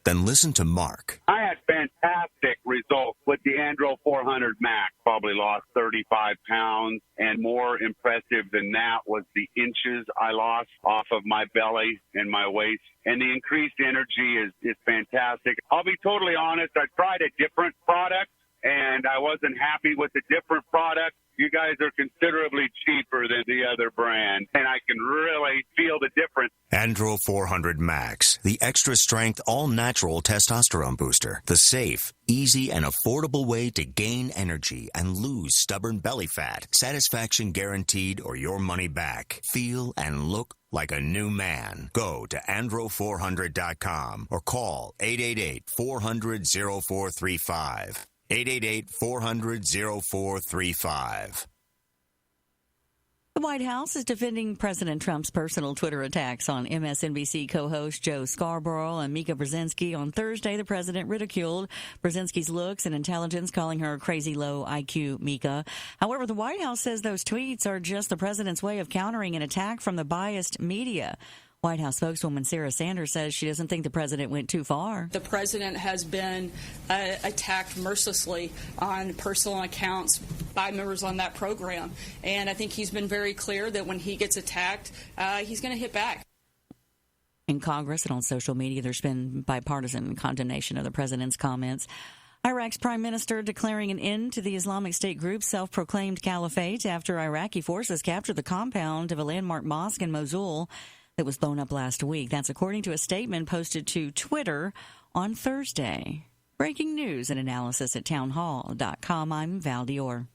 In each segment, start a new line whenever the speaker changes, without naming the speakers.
Then listen to Mark.
I had fantastic results with the Andro 400 Max. Probably lost 35 pounds, and more impressive than that was the inches I lost off of my belly and my waist. And the increased energy is fantastic. I'll be totally honest, I tried a different product, and I wasn't happy with the different product. You guys are considerably cheaper than the other brand, and I can really feel the difference.
Andro 400 Max, the extra-strength, all-natural testosterone booster. The safe, easy, and affordable way to gain energy and lose stubborn belly fat. Satisfaction guaranteed or your money back. Feel and look like a new man. Go to andro400.com or call 888-400-0435. 888-400-0435.
The White House is defending President Trump's personal Twitter attacks on MSNBC co-host Joe Scarborough and Mika Brzezinski. On Thursday, the president ridiculed Brzezinski's looks and intelligence, calling her crazy low IQ Mika. However, the White House says those tweets are just the president's way of countering an attack from the biased media. White House spokeswoman Sarah Sanders says she doesn't think the president went too far.
The president has been attacked mercilessly on personal accounts by members on that program. And I think he's been very clear that when he gets attacked, he's going to hit back.
In Congress and on social media, there's been bipartisan condemnation of the president's comments. Iraq's prime minister declaring an end to the Islamic State group's self-proclaimed caliphate after Iraqi forces captured the compound of a landmark mosque in Mosul that was blown up last week. That's according to a statement posted to Twitter on Thursday. Breaking news and analysis at townhall.com. I'm Val Dior.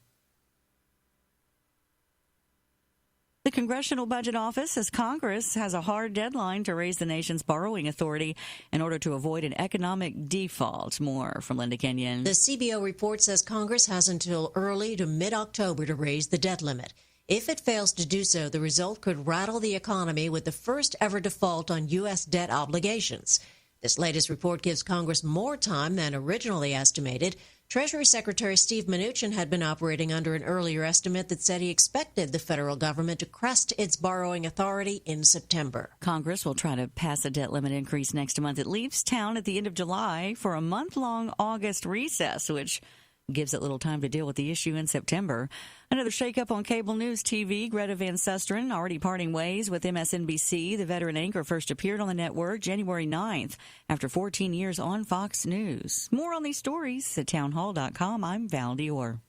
The Congressional Budget Office says Congress has a hard deadline to raise the nation's borrowing authority in order to avoid an economic default. More from Linda Kenyon.
The CBO report says Congress has until early to mid-October to raise the debt limit. If it fails to do so, the result could rattle the economy with the first ever default on U.S. debt obligations. This latest report gives Congress more time than originally estimated. Treasury Secretary Steve Mnuchin had been operating under an earlier estimate that said he expected the federal government to crest its borrowing authority in September.
Congress will try to pass a debt limit increase next month. It leaves town at the end of July for a month-long August recess, which gives it little time to deal with the issue in September. Another shakeup on cable news TV. Greta Van Susteren already parting ways with MSNBC. The veteran anchor first appeared on the network January 9th after 14 years on Fox News. More on these stories at townhall.com. I'm Val Dior.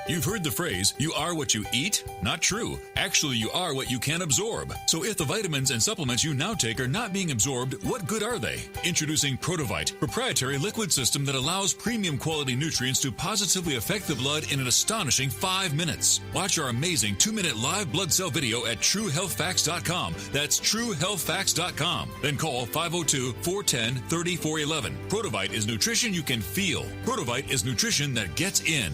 You've heard the phrase, you are what you eat? Not true. Actually, you are what you can absorb. So if the vitamins and supplements you now take are not being absorbed, what good are they? Introducing Protovite, proprietary liquid system that allows premium quality nutrients to positively affect the blood in an astonishing 5 minutes. Watch our amazing 2-minute live blood cell video at TrueHealthFacts.com. That's TrueHealthFacts.com. Then call 502-410-3411. Protovite is nutrition you can feel. Protovite is nutrition that gets in.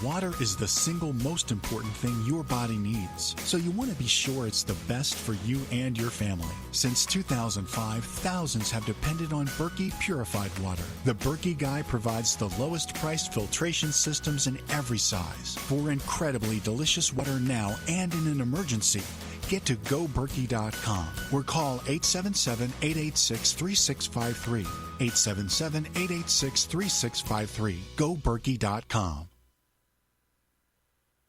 Water is the single most important thing your body needs, so you want to be sure it's the best for you and your family. Since 2005, thousands have depended on Berkey purified water. The Berkey Guy provides the lowest priced filtration systems in every size for incredibly delicious water now and in an emergency. Get to GoBerkey.com or call 877-886-3653. 877-886-3653. GoBerkey.com.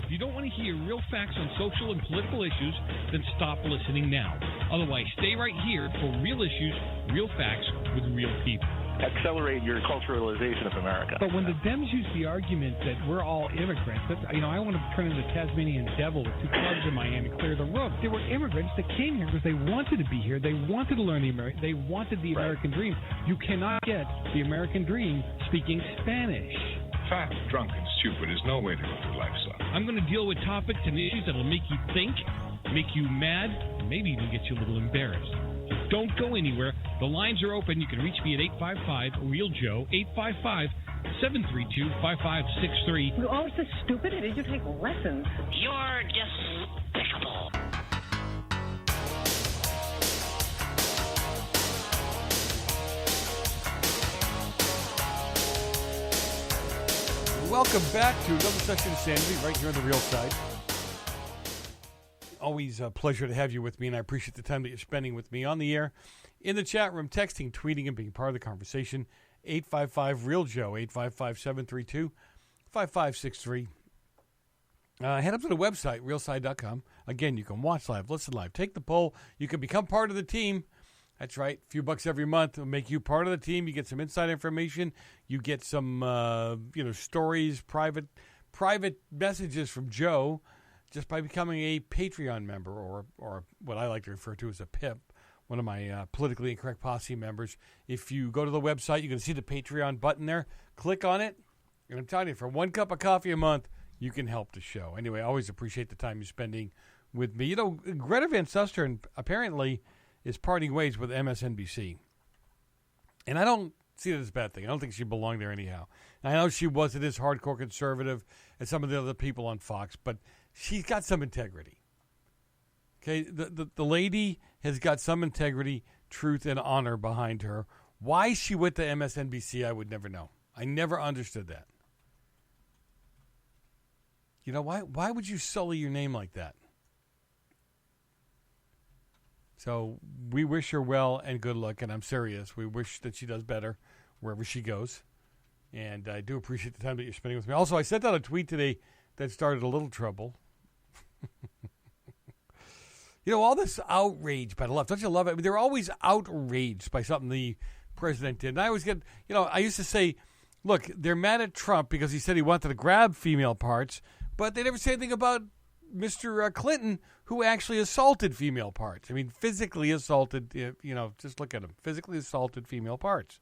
If you don't want to hear real facts on social and political issues, then stop listening now. Otherwise, stay right here for real issues, real facts with real people.
Accelerate your culturalization of America.
But when the Dems use the argument that we're all immigrants, I want to turn into the Tasmanian devil with 2 clubs in Miami, clear the road. There were immigrants that came here because they wanted to be here. They wanted to learn they wanted the American dream. You cannot get the American dream speaking Spanish.
Fat, drunk, and stupid is no way to go through life, son.
I'm going to deal with topics and issues that will make you think, make you mad, and maybe even get you a little embarrassed. So don't go anywhere. The lines are open. You can reach me at 855-REAL-JOE, 855-732-5563.
You're always so stupid. Did you take lessons?
You're despicable.
Welcome back to another session of Sanity right here on the Real Side. Always a pleasure to have you with me, and I appreciate the time that you're spending with me on the air in the chat room, texting, tweeting, and being part of the conversation. 855-REAL-JOE, 855-732-5563. Head up to the website, realside.com. Again, you can watch live, listen live, take the poll. You can become part of the team. That's right. A few bucks every month will make you part of the team. You get some inside information. You get some, stories, private messages from Joe just by becoming a Patreon member or what I like to refer to as a PIP, one of my politically incorrect posse members. If you go to the website, you can see the Patreon button there. Click on it. And I'm telling you, for 1 cup of coffee a month, you can help the show. Anyway, I always appreciate the time you're spending with me. You know, Greta Van Susteren apparently is parting ways with MSNBC. And I don't see that as a bad thing. I don't think she belonged there anyhow. I know she wasn't as hardcore conservative as some of the other people on Fox, but she's got some integrity. Okay, the lady has got some integrity, truth, and honor behind her. Why she went to MSNBC, I would never know. I never understood that. You know, why would you sully your name like that? So we wish her well and good luck, and I'm serious. We wish that she does better wherever she goes. And I do appreciate the time that you're spending with me. Also, I sent out a tweet today that started a little trouble. You know, all this outrage by the left. Don't you love it? I mean, they're always outraged by something the president did. And I always get, I used to say, look, they're mad at Trump because he said he wanted to grab female parts, but they never say anything about Mr. Clinton, who actually assaulted female parts. I mean, physically assaulted, just look at him. Physically assaulted female parts.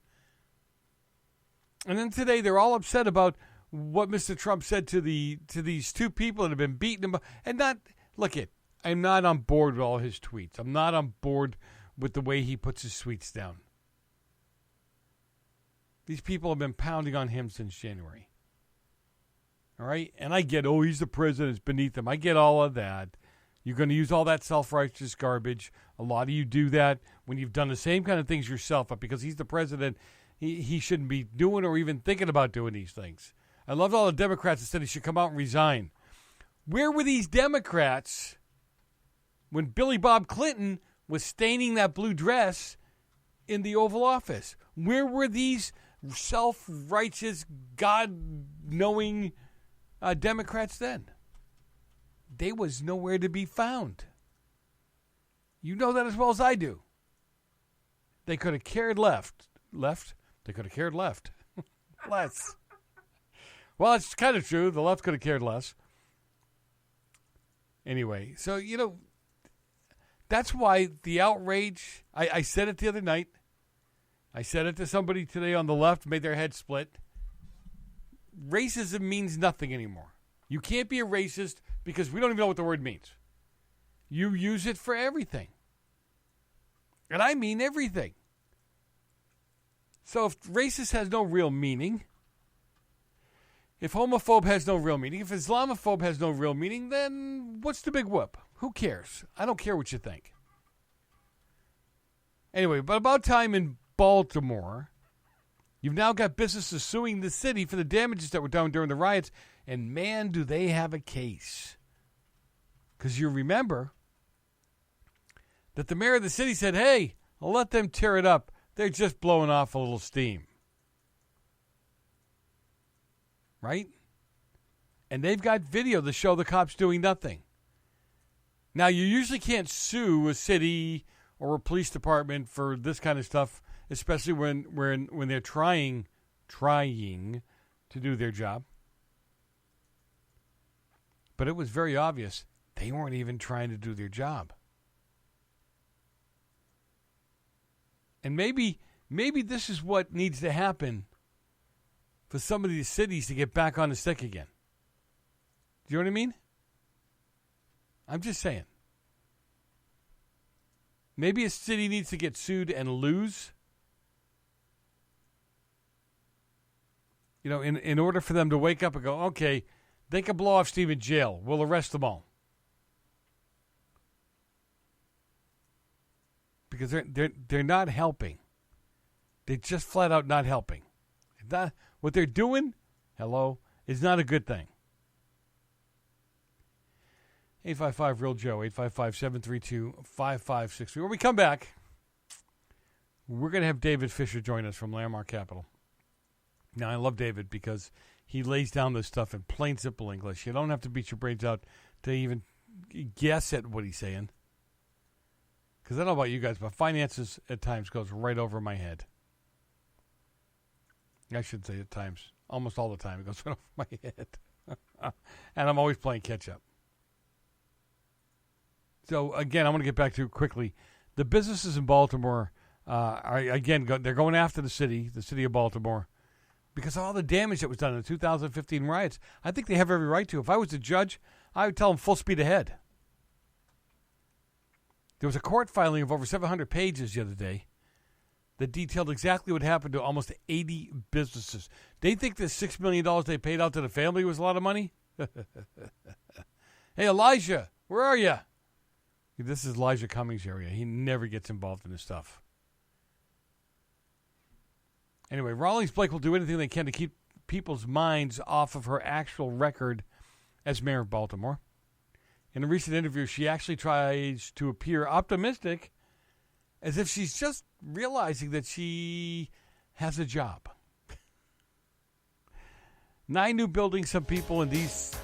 And then today they're all upset about what Mr. Trump said to these two people that have been beaten. And I'm not on board with all his tweets. I'm not on board with the way he puts his tweets down. These people have been pounding on him since January. All right? And I get, he's the president, it's beneath him. I get all of that. You're going to use all that self-righteous garbage. A lot of you do that when you've done the same kind of things yourself, but because he's the president, he shouldn't be doing or even thinking about doing these things. I loved all the Democrats that said he should come out and resign. Where were these Democrats when Billy Bob Clinton was staining that blue dress in the Oval Office? Where were these self-righteous, God-knowing Democrats then? They was nowhere to be found. You know that as well as I do. They could have cared left. They could have cared left. Less. Well, it's kind of true. The left could have cared less. Anyway, so, that's why the outrage, I said it the other night. I said it to somebody today on the left, made their head split. Racism means nothing anymore. You can't be a racist because we don't even know what the word means. You use it for everything. And I mean everything. So if racist has no real meaning, if homophobe has no real meaning, if Islamophobe has no real meaning, then what's the big whoop? Who cares? I don't care what you think. Anyway, but about time in Baltimore, you've now got businesses suing the city for the damages that were done during the riots, and man, do they have a case. Because you remember that the mayor of the city said, hey, I'll let them tear it up. They're just blowing off a little steam. Right? And they've got video to show the cops doing nothing. Now, you usually can't sue a city or a police department for this kind of stuff, especially when they're trying to do their job. But it was very obvious they weren't even trying to do their job. And maybe this is what needs to happen for some of these cities to get back on the stick again. Do you know what I mean? I'm just saying. Maybe a city needs to get sued and lose. In order for them to wake up and go, okay, they can blow off steam in jail. We'll arrest them all. Because they're not helping. They're just flat out not helping. What they're doing, is not a good thing. 855-REAL-JOE, 855-732-5563. When we come back, we're going to have David Fischer join us from Landmark Capital. Now, I love David because he lays down this stuff in plain, simple English. You don't have to beat your brains out to even guess at what he's saying. Because I don't know about you guys, but finances at times goes right over my head. I should say at times. Almost all the time it goes right over my head. And I'm always playing catch-up. So, again, I want to get back to quickly. The businesses in Baltimore, they're going after the city of Baltimore, because of all the damage that was done in the 2015 riots. I think they have every right to. If I was the judge, I would tell them full speed ahead. There was a court filing of over 700 pages the other day that detailed exactly what happened to almost 80 businesses. They think this $6 million they paid out to the family was a lot of money? Hey, Elijah, where are you? This is Elijah Cummings' area. He never gets involved in this stuff. Anyway, Rawlings Blake will do anything they can to keep people's minds off of her actual record as mayor of Baltimore. In a recent interview, she actually tries to appear optimistic, as if she's just realizing that she has a job. 9 new buildings. Some people and some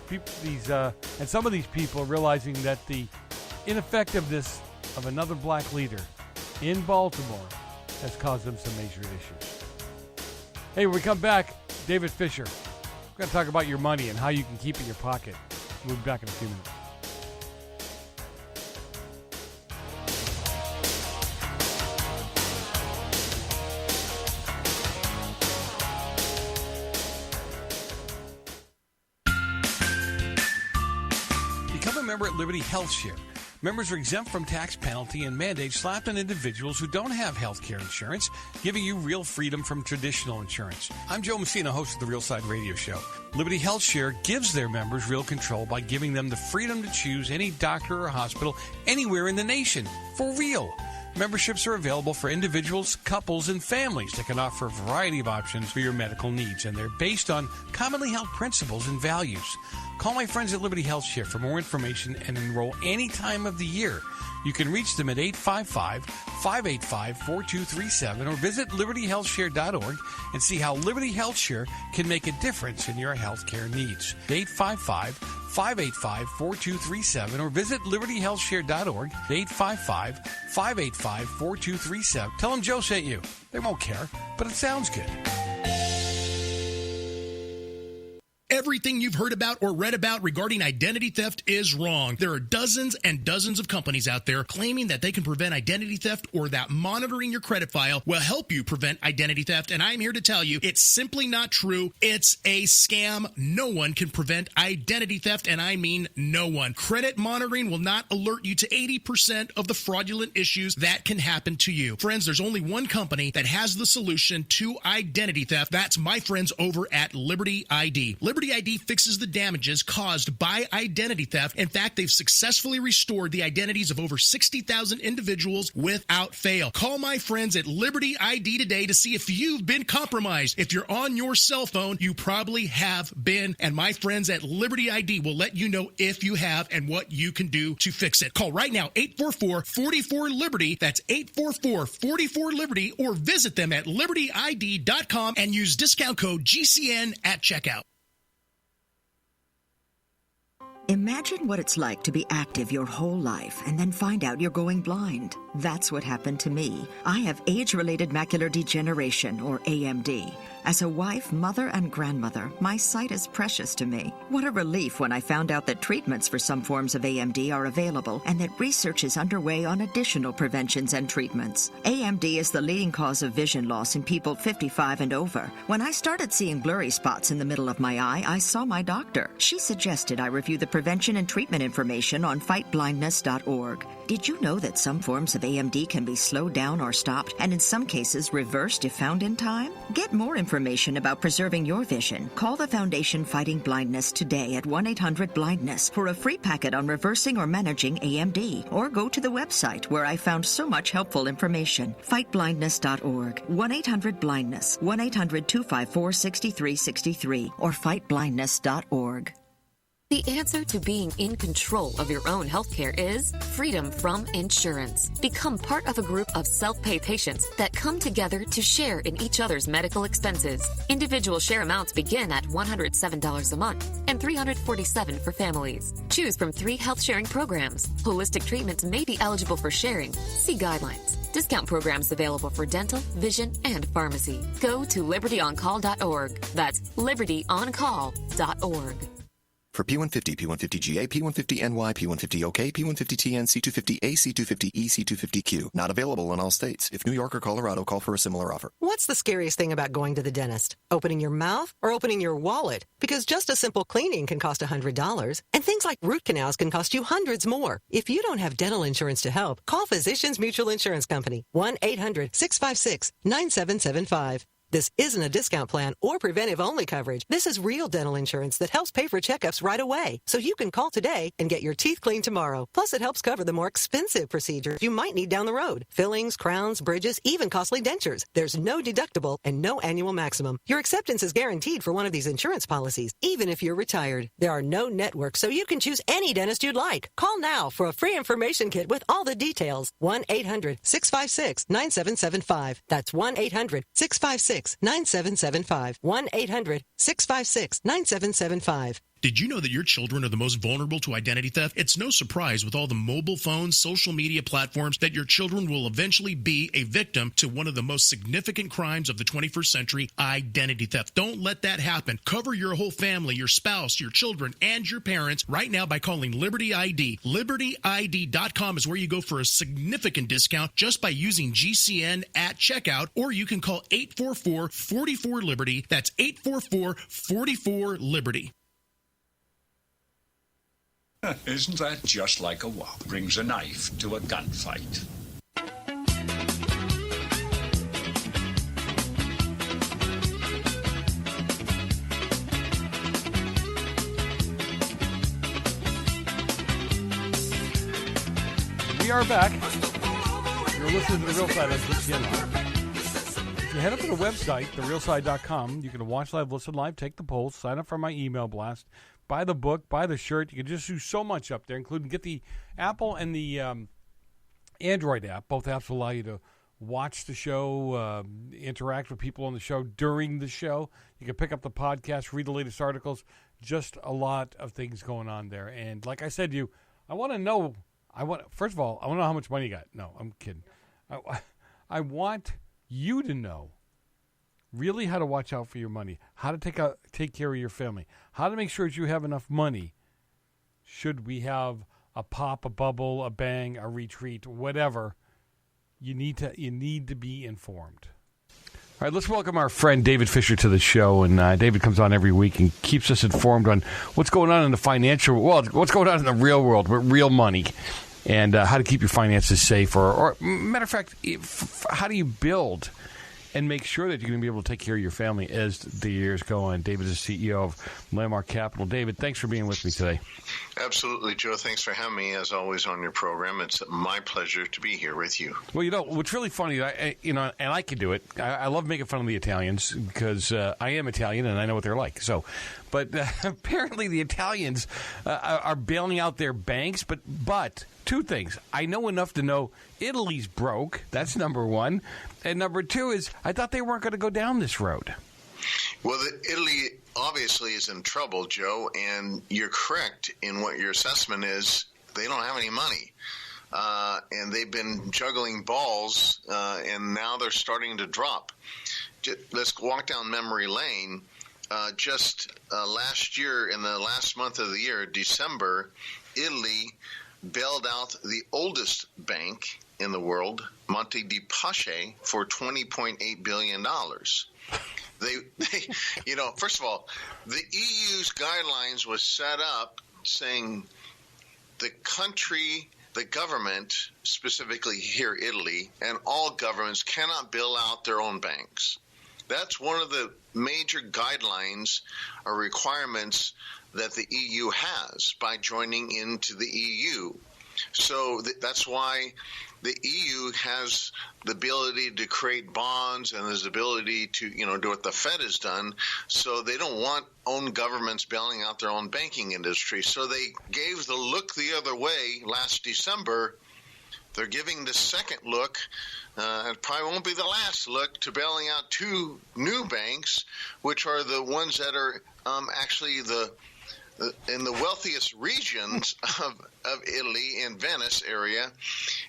of these people are realizing that the ineffectiveness of another black leader in Baltimore has caused them some major issues. Hey, when we come back, David Fischer. We're going to talk about your money and how you can keep it in your pocket. We'll be back in a few minutes. Become a member at Liberty Health Share. Members are exempt from tax penalty and mandates slapped on individuals who don't have health care insurance, giving you real freedom from traditional insurance. I'm Joe Messina, host of the Real Side Radio Show. Liberty Health Share gives their members real control by giving them the freedom to choose any doctor or hospital anywhere in the nation, for real. Memberships are available for individuals, couples, and families that can offer a variety of options for your medical needs, and they're based on commonly held principles and values. Call my friends at Liberty Health Share for more information and enroll any time of the year. You can reach them at 855-585-4237 or visit libertyhealthshare.org and see how Liberty Health Share can make a difference in your health care needs. 855-585-4237 or visit libertyhealthshare.org. 855-585-4237. Tell them Joe sent you. They won't care, but it sounds good.
Everything you've heard about or read about regarding identity theft is wrong. There are dozens and dozens of companies out there claiming that they can prevent identity theft or that monitoring your credit file will help you prevent identity theft. And I'm here to tell you it's simply not true. It's a scam. No one can prevent identity theft, and I mean no one. Credit monitoring will not alert you to 80% of the fraudulent issues that can happen to you. Friends, there's only one company that has the solution to identity theft. That's my friends over at Liberty ID. Liberty ID fixes the damages caused by identity theft. In fact, they've successfully restored the identities of over 60,000 individuals without fail. Call my friends at Liberty ID today to see if you've been compromised. If you're on your cell phone, you probably have been, and my friends at Liberty ID will let you know if you have and what you can do to fix it. Call right now, 844-44-LIBERTY. That's 844-44-LIBERTY, or visit them at libertyid.com and use discount code GCN at checkout.
Imagine what it's like to be active your whole life and then find out you're going blind. That's what happened to me. I have age-related macular degeneration, or AMD. As a wife, mother, and grandmother, my sight is precious to me. What a relief when I found out that treatments for some forms of AMD are available and that research is underway on additional preventions and treatments. AMD is the leading cause of vision loss in people 55 and over. When I started seeing blurry spots in the middle of my eye, I saw my doctor. She suggested I review the prevention and treatment information on fightblindness.org. Did you know that some forms of AMD can be slowed down or stopped, and in some cases reversed if found in time? Get more information about preserving your vision. Call the Foundation Fighting Blindness today at 1-800-BLINDNESS for a free packet on reversing or managing AMD, or go to the website where I found so much helpful information. Fightblindness.org, 1-800-BLINDNESS, 1-800-254-6363, or fightblindness.org.
The answer to being in control of your own healthcare is freedom from insurance. Become part of a group of self-pay patients that come together to share in each other's medical expenses. Individual share amounts begin at $107 a month and $347 for families. Choose from 3 health-sharing programs. Holistic treatments may be eligible for sharing. See guidelines. Discount programs available for dental, vision, and pharmacy. Go to libertyoncall.org. That's libertyoncall.org.
For P150, P150GA, P150NY, P150OK, P150TN, C250A, C250E, C250Q. Not available in all states. If New York or Colorado, call for a similar offer.
What's the scariest thing about going to the dentist? Opening your mouth or opening your wallet? Because just a simple cleaning can cost $100, and things like root canals can cost you hundreds more. If you don't have dental insurance to help, call Physicians Mutual Insurance Company, 1-800-656-9775. This isn't a discount plan or preventive-only coverage. This is real dental insurance that helps pay for checkups right away. So you can call today and get your teeth cleaned tomorrow. Plus, it helps cover the more expensive procedures you might need down the road. Fillings, crowns, bridges, even costly dentures. There's no deductible and no annual maximum. Your acceptance is guaranteed for one of these insurance policies, even if you're retired. There are no networks, so you can choose any dentist you'd like. Call now for a free information kit with all the details. 1-800-656-9775. That's 1-800-656-9775. 1-800-656-9775.
Did you know that your children are the most vulnerable to identity theft? It's no surprise with all the mobile phones, social media platforms that your children will eventually be a victim to one of the most significant crimes of the 21st century, identity theft. Don't let that happen. Cover your whole family, your spouse, your children, and your parents right now by calling Liberty ID. LibertyID.com is where you go for a significant discount just by using GCN at checkout, or you can call 844-44-LIBERTY. That's 844-44-LIBERTY.
Isn't that just like a wop? Brings a knife to a gunfight.
We are back. You're listening to The Real Side on GCN. If you head up to the website, therealside.com, you can watch live, listen live, take the polls, sign up for my email blast, buy the book, buy the shirt. You can just do so much up there, including get the Apple and the Android app. Both apps will allow you to watch the show, interact with people on the show during the show. You can pick up the podcast, read the latest articles. Just a lot of things going on there. And like I said to you, I want to know. First of all, I want to know how much money you got. No, I'm kidding. I want you to know really how to watch out for your money, how to take care of your family, how to make sure that you have enough money should we have a pop, a bubble, a bang, a retreat, whatever. You need to be informed. All right, let's welcome our friend David Fischer to the show. And David comes on every week and keeps us informed on what's going on in the financial world, what's going on in the real world with real money, and how to keep your finances safe. Or matter of fact, how do you build and make sure that you're going to be able to take care of your family as the years go on. David is the CEO of Landmark Capital. David, thanks for being with me today.
Absolutely, Joe. Thanks for having me, as always, on your program. It's my pleasure to be here with you.
Well, what's really funny, and I can do it. I love making fun of the Italians because I am Italian and I know what they're like. So, but apparently the Italians are bailing out their banks. But two things. I know enough to know Italy's broke. That's number one. And number two is I thought they weren't going to go down this road.
Well, Italy obviously is in trouble, Joe, and you're correct in what your assessment is. They don't have any money, and they've been juggling balls, and now they're starting to drop. Let's walk down memory lane. Just last year, in the last month of the year, December, Italy bailed out the oldest bank in the world, Monte dei Paschi, for $20.8 billion. They, first of all, the EU's guidelines was set up saying the government, specifically here Italy, and all governments cannot bail out their own banks. That's one of the major guidelines or requirements that the EU has by joining into the EU. So that's why the EU has the ability to create bonds and has the ability to, do what the Fed has done. So they don't want own governments bailing out their own banking industry. So they gave the look the other way last December. They're giving the second look. It probably won't be the last look to bailing out two new banks, which are the ones that are actually in the wealthiest regions of Italy in Venice area,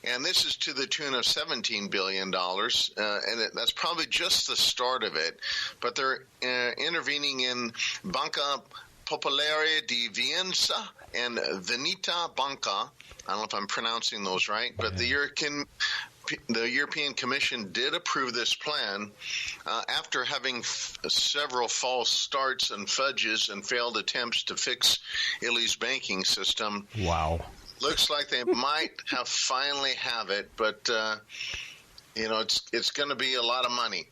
and this is to the tune of $17 billion, and that's probably just the start of it. But they're intervening in Banca Popolare di Vicenza and Veneta Banca. I don't know if I'm pronouncing those right, but the European Commission did approve this plan after having several false starts and fudges and failed attempts to fix Italy's banking system.
Wow.
Looks like they might finally have it, but it's going to be a lot of money.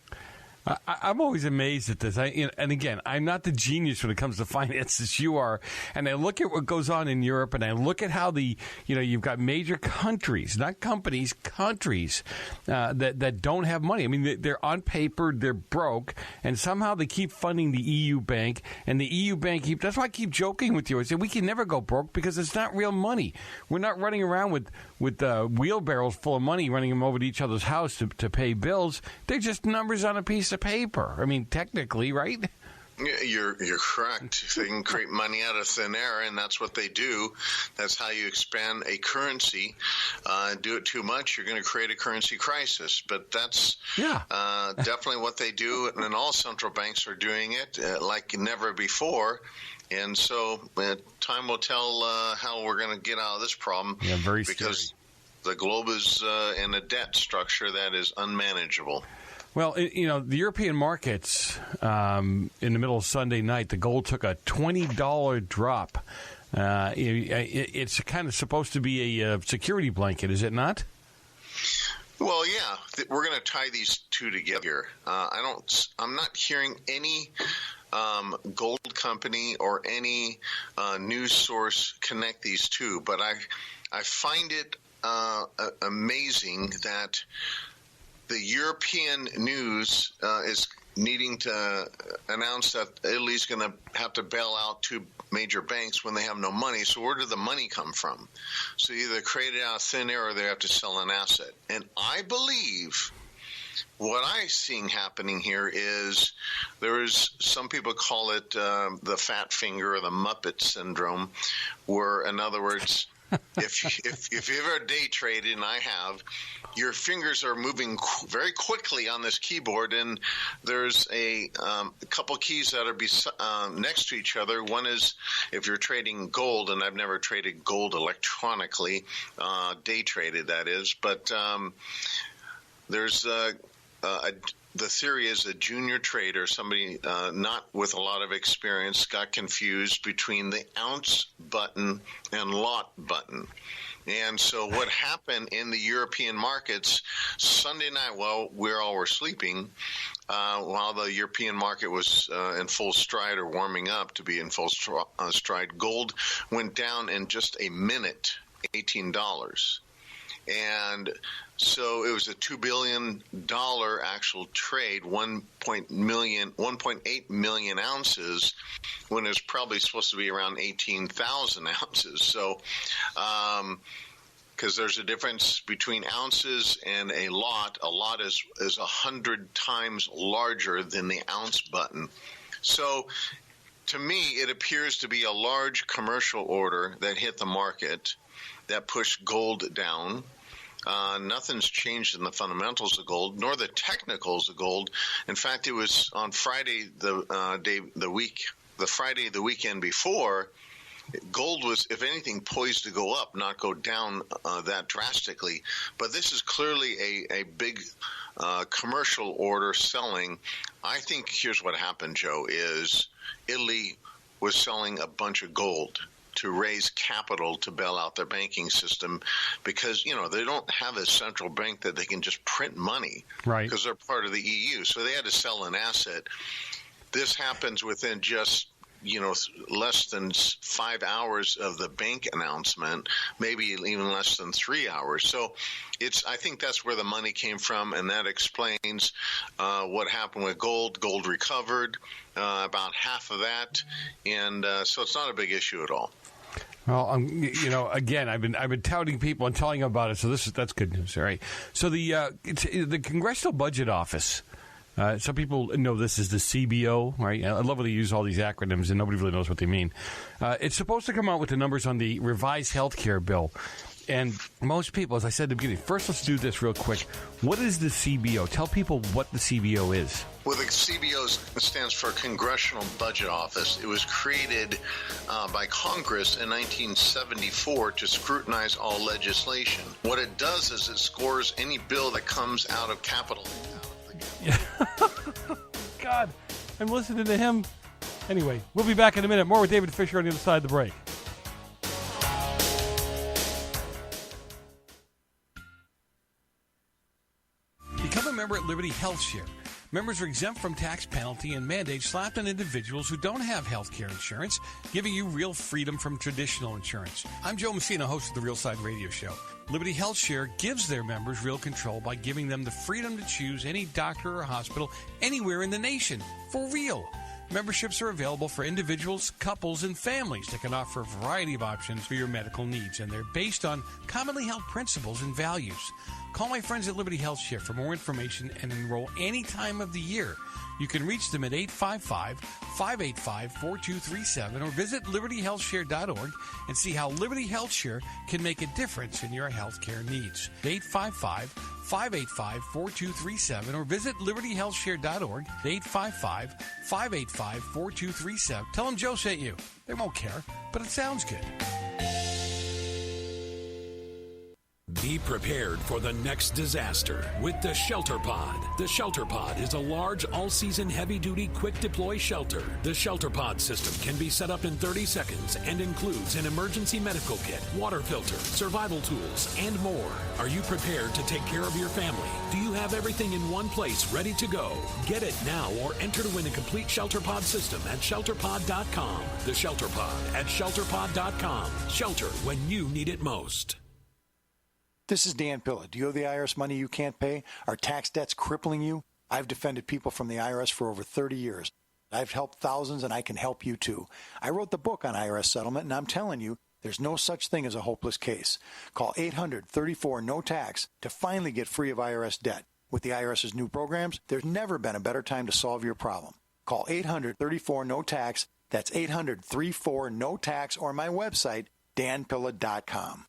I'm always amazed at this. And again, I'm not the genius when it comes to finances. You are. And I look at what goes on in Europe, and I look at how you've got major countries, not companies, countries that don't have money. I mean, they're on paper, they're broke, and somehow they keep funding the EU bank, and the EU bank that's why I keep joking with you. I say we can never go broke because it's not real money. We're not running around with wheelbarrows full of money, running them over to each other's house to pay bills. They're just numbers on a piece of paper. I mean, technically, right?
You're correct. They can create money out of thin air, and that's what they do. That's how you expand a currency. Do it too much, you're going to create a currency crisis. But that's definitely what they do, and all central banks are doing it like never before. And so time will tell how we're going to get out of this problem.
Yeah, very
because the globe is in a debt structure that is unmanageable.
Well, the European markets, in the middle of Sunday night, the gold took a $20 drop. It's kind of supposed to be a security blanket, is it not?
Well, yeah, we're going to tie these two together. I'm not hearing any gold company or any news source connect these two, but I find it amazing that the European news is needing to announce that Italy's going to have to bail out two major banks when they have no money. So where did the money come from? So either create it out of thin air or they have to sell an asset. And I believe what I'm seeing happening here is there is, some people call it the fat finger or the Muppet syndrome, where, in other words, if you've ever day traded, and I have, your fingers are moving very quickly on this keyboard, and there's a couple keys that are next to each other. One is if you're trading gold, and I've never traded gold electronically, day traded that is, but there's the theory is a junior trader, somebody not with a lot of experience, got confused between the ounce button and lot button. And so what happened in the European markets Sunday night while we all were sleeping, while the European market was in full stride or warming up to be in full stride, gold went down in just a minute, $18. And so it was a $2 billion actual trade, 1.8 million ounces, when it was probably supposed to be around 18,000 ounces. So, because there's a difference between ounces and a lot. A lot is 100 times larger than the ounce button. So, to me, it appears to be a large commercial order that hit the market that pushed gold down. Nothing's changed in the fundamentals of gold, nor the technicals of gold. In fact, it was on Friday, the Friday of the weekend before, gold was, if anything, poised to go up, not go down that drastically. But this is clearly a big commercial order selling. I think here's what happened, Joe, is Italy was selling a bunch of gold to raise capital to bail out their banking system because, they don't have a central bank that they can just print money,
right?
Because they're part of the EU. So they had to sell an asset. This happens within just less than 5 hours of the bank announcement, maybe even less than 3 hours. So I think that's where the money came from, and that explains what happened with gold. Gold recovered about half of that, and so it's not a big issue at all.
Well, again, I've been touting people and telling them about it, so that's good news. All right. So the Congressional Budget Office. Some people know this as the CBO, right? I love when they use all these acronyms and nobody really knows what they mean. It's supposed to come out with the numbers on the revised health care bill. And most people, as I said at the beginning, first let's do this real quick. What is the CBO? Tell people what the CBO is.
Well, the CBO stands for Congressional Budget Office. It was created by Congress in 1974 to scrutinize all legislation. What it does is it scores any bill that comes out of Capitol.
God, I'm listening to him. Anyway, we'll be back in a minute. More with David Fischer on the other side of the break. Become a member at Liberty Health Share. Members are exempt from tax penalty and mandates slapped on individuals who don't have health care insurance, giving you real freedom from traditional insurance. I'm Joe Messina, host of the Real Side Radio Show. Liberty Health Share gives their members real control by giving them the freedom to choose any doctor or hospital anywhere in the nation, for real. Memberships are available for individuals, couples, and families that can offer a variety of options for your medical needs, and they're based on commonly held principles and values. Call my friends at Liberty Health Share for more information and enroll any time of the year. You can reach them at 855-585-4237 or visit libertyhealthshare.org and see how Liberty Health Share can make a difference in your health care needs. 855-585-4237 or visit libertyhealthshare.org. 855-585-4237. Tell them Joe sent you. They won't care, but it sounds good.
Be prepared for the next disaster with the Shelter Pod. The Shelter Pod is a large, all-season, heavy-duty, quick-deploy shelter. The Shelter Pod system can be set up in 30 seconds and includes an emergency medical kit, water filter, survival tools, and more. Are you prepared to take care of your family? Do you have everything in one place ready to go? Get it now or enter to win a complete Shelter Pod system at shelterpod.com. The Shelter Pod at shelterpod.com. Shelter when you need it most.
This is Dan Pilla. Do you owe the IRS money you can't pay? Are tax debts crippling you? I've defended people from the IRS for over 30 years. I've helped thousands, and I can help you too. I wrote the book on IRS settlement, and I'm telling you, there's no such thing as a hopeless case. Call 800-34-NO-TAX to finally get free of IRS debt. With the IRS's new programs, there's never been a better time to solve your problem. Call 800-34-NO-TAX. That's 800-34-NO-TAX, or my website, danpilla.com.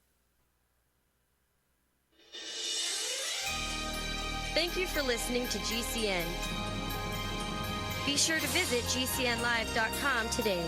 Thank you for listening to GCN. Be sure to visit GCNlive.com today.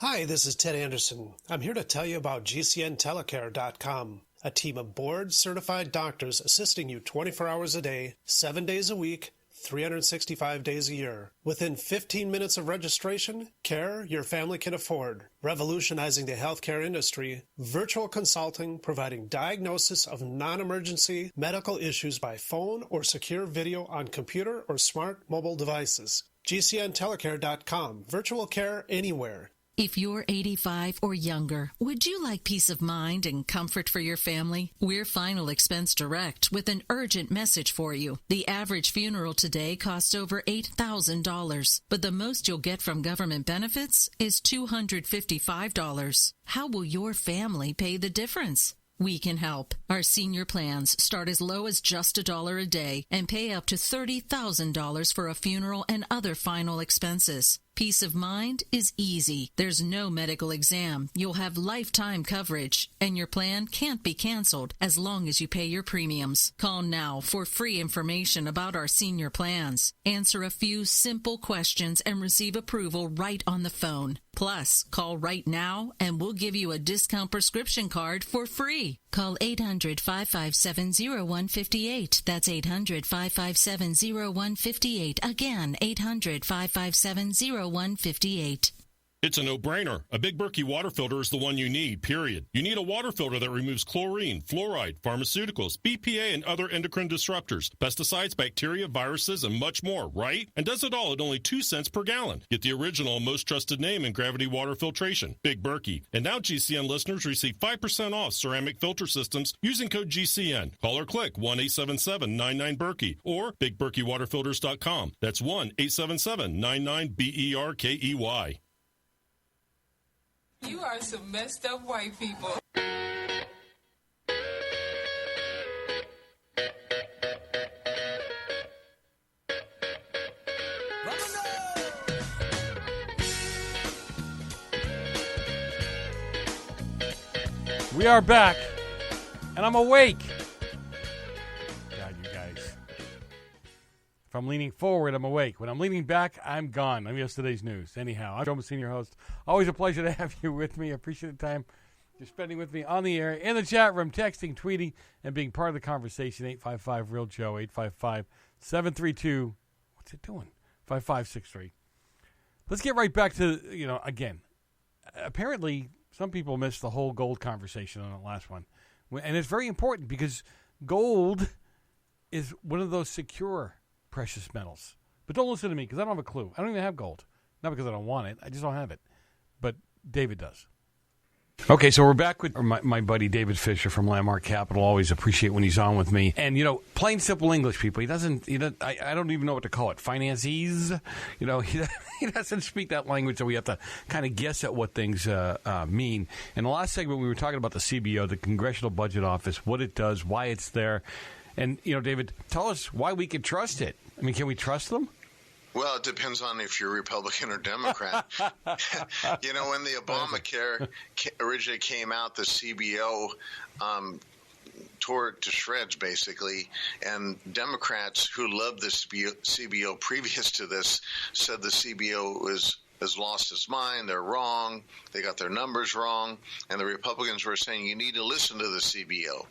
Hi, this is Ted Anderson. I'm here to tell you about GCNtelecare.com, a team of board-certified doctors assisting you 24 hours a day, 7 days a week, 365 days a year. Within 15 minutes of registration, care your family can afford. Revolutionizing the healthcare industry, virtual consulting providing diagnosis of non-emergency medical issues by phone or secure video on computer or smart mobile devices. GCNtelecare.com. Virtual care anywhere.
If you're 85 or younger, would you like peace of mind and comfort for your family? We're Final Expense Direct with an urgent message for you. The average funeral today costs over $8,000, but the most you'll get from government benefits is $255. How will your family pay the difference? We can help. Our senior plans start as low as just $1 a day and pay up to $30,000 for a funeral and other final expenses. Peace of mind is easy. There's no medical exam. You'll have lifetime coverage, and your plan can't be canceled as long as you pay your premiums. Call now for free information about our senior plans. Answer a few simple questions and receive approval right on the phone. Plus, call right now and we'll give you a discount prescription card for free. Call 800-557-0158. That's 800-557-0158. Again, 800-557-0158.
It's a no-brainer. A Big Berkey water filter is the one you need, period. You need a water filter that removes chlorine, fluoride, pharmaceuticals, BPA, and other endocrine disruptors, pesticides, bacteria, viruses, and much more, right? And does it all at only 2 cents per gallon. Get the original and most trusted name in gravity water filtration, Big Berkey. And now GCN listeners receive 5% off ceramic filter systems using code GCN. Call or click 1-877-99-BERKEY or BigBerkeyWaterFilters.com. That's 1-877-99-BERKEY.
You are some messed up white people.
We are back, and I'm awake. God, you guys. If I'm leaning forward, I'm awake. When I'm leaning back, I'm gone. I'm yesterday's news. Anyhow, I'm Joe Messina, your host. Always a pleasure to have you with me. I appreciate the time you're spending with me on the air, in the chat room, texting, tweeting, and being part of the conversation. 855-REAL-JOE, 855-732, what's it doing? 5563. Let's get right back to, again, apparently some people missed the whole gold conversation on the last one. And it's very important because gold is one of those secure precious metals. But don't listen to me because I don't have a clue. I don't even have gold. Not because I don't want it. I just don't have it. But David does. Okay, so we're back with my buddy David Fischer from Landmark Capital. Always appreciate when he's on with me. And, plain simple English, people. He doesn't I don't even know what to call it. Finances. He doesn't speak that language, so we have to kind of guess at what things mean. In the last segment, we were talking about the CBO, the Congressional Budget Office, what it does, why it's there. And, David, tell us why we can trust it. I mean, can we trust them?
Well, it depends on if you're Republican or Democrat. When the Obamacare originally came out, the CBO tore it to shreds, basically. And Democrats who loved the CBO previous to this said the CBO has lost its mind. They're wrong. They got their numbers wrong. And the Republicans were saying you need to listen to the CBO.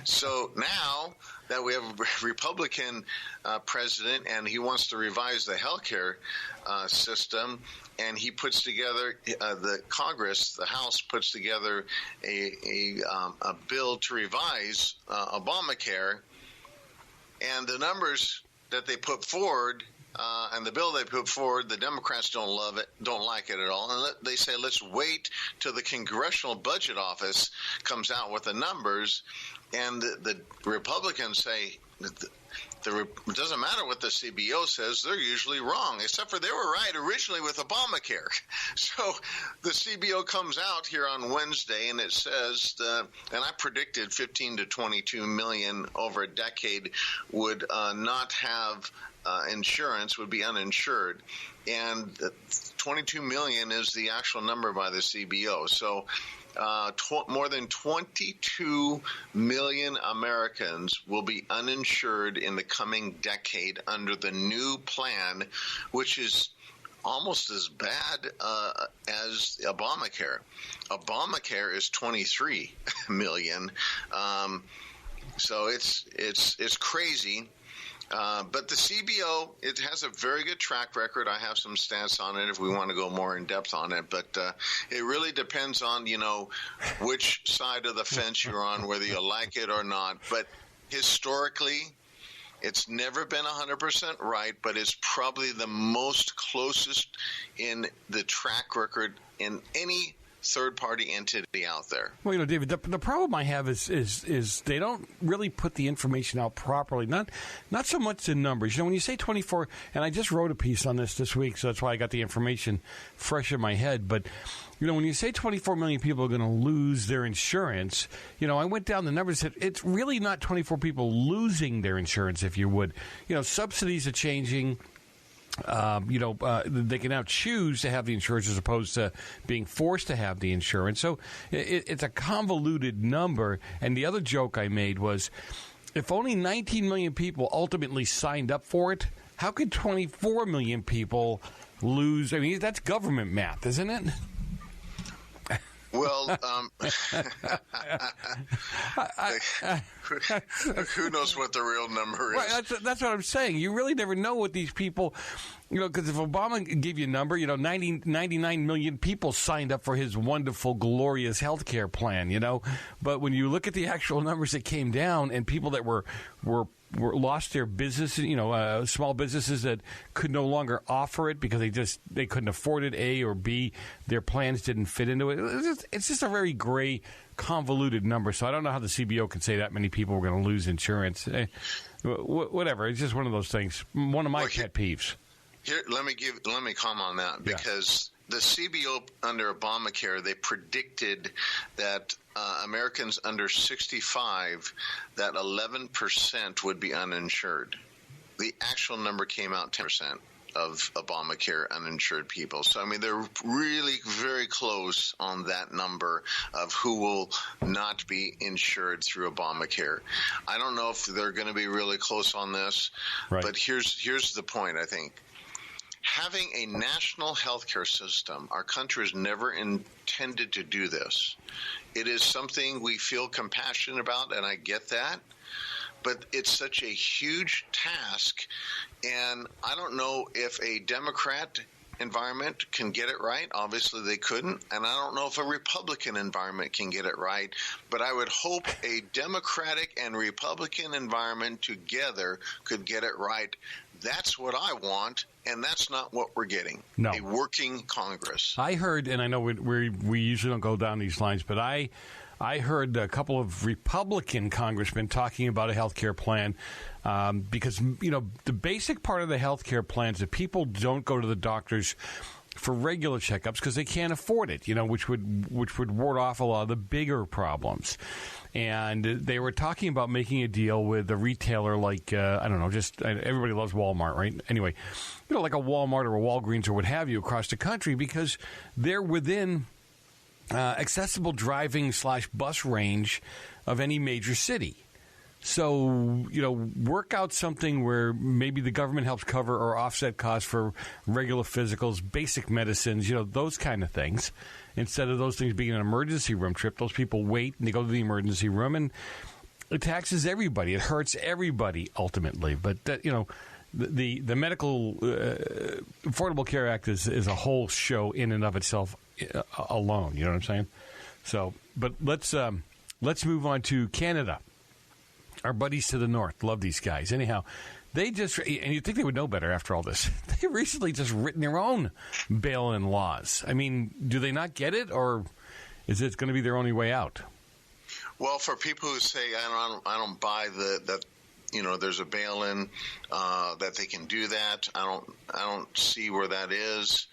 So now that we have a Republican president and he wants to revise the healthcare system, and he puts together the Congress, the House puts together a bill to revise Obamacare, and the numbers that they put forward. And the bill they put forward, the Democrats don't love it, don't like it at all. And they say, let's wait till the Congressional Budget Office comes out with the numbers. And the Republicans say, it doesn't matter what the CBO says, they're usually wrong, except for they were right originally with Obamacare. So the CBO comes out here on Wednesday, and it says, and I predicted 15 to 22 million over a decade would not have insurance, would be uninsured. And 22 million is the actual number by the CBO. So more than 22 million Americans will be uninsured in the coming decade under the new plan, which is almost as bad as Obamacare. Obamacare is 23 million. So it's crazy. But the CBO, it has a very good track record. I have some stats on it if we want to go more in depth on it. But it really depends on, which side of the fence you're on, whether you like it or not. But historically, it's never been 100% right, but it's probably the most closest in the track record in any third-party entity out there.
Well, David, the problem I have is they don't really put the information out properly. Not so much the numbers. When you say 24, and I just wrote a piece on this week, so that's why I got the information fresh in my head. But when you say 24 million people are going to lose their insurance, I went down the numbers. It's really not 24 people losing their insurance, if you would. Subsidies are changing. They can now choose to have the insurance as opposed to being forced to have the insurance. So it's a convoluted number. And the other joke I made was, if only 19 million people ultimately signed up for it, how could 24 million people lose? I mean, that's government math, isn't it?
Well, who knows what the real number is?
Right, that's what I'm saying. You really never know what these people, because if Obama gave you a number, 99 million people signed up for his wonderful, glorious health care plan, But when you look at the actual numbers that came down and people that were lost their businesses, small businesses that could no longer offer it because they couldn't afford it, A, or B, their plans didn't fit into it. It's just a very gray, convoluted number. So I don't know how the CBO can say that many people were going to lose insurance. Whatever. It's just one of those things. One of my pet peeves.
Here, let me comment on that, because the CBO under Obamacare, they predicted that Americans under 65, that 11% would be uninsured. The actual number came out 10% of Obamacare uninsured people. So, they're really very close on that number of who will not be insured through Obamacare. I don't know if they're going to be really close on this, but here's the point, I think. Having a national healthcare system, our country has never intended to do this. It is something we feel compassionate about, and I get that. But it's such a huge task, and I don't know if a Democrat environment can get it right. Obviously, they couldn't, and I don't know if a Republican environment can get it right. But I would hope a Democratic and Republican environment together could get it right. That's what I want, and that's not what we're getting.
No.
A working Congress.
I heard, and I know we usually don't go down these lines, but I heard a couple of Republican congressmen talking about a health care plan because, the basic part of the health care plan is that people don't go to the doctors for regular checkups because they can't afford it, which would ward off a lot of the bigger problems. And they were talking about making a deal with a retailer like, everybody loves Walmart, right? Anyway, like a Walmart or a Walgreens or what have you across the country, because they're within accessible driving / bus range of any major city. So, work out something where maybe the government helps cover or offset costs for regular physicals, basic medicines, those kind of things. Instead of those things being an emergency room trip, those people wait and they go to the emergency room, and it taxes everybody. It hurts everybody ultimately. But, the Medical Affordable Care Act is a whole show in and of itself alone. You know what I'm saying? So, but let's move on to Canada. Our buddies to the north. Love these guys. Anyhow, they just, and you'd think they would know better after all this, they recently just written their own bail-in laws. Do they not get it, or is it going to be their only way out?
Well, for people who say, I don't buy that there's a bail-in, that they can do that. I don't see where that is.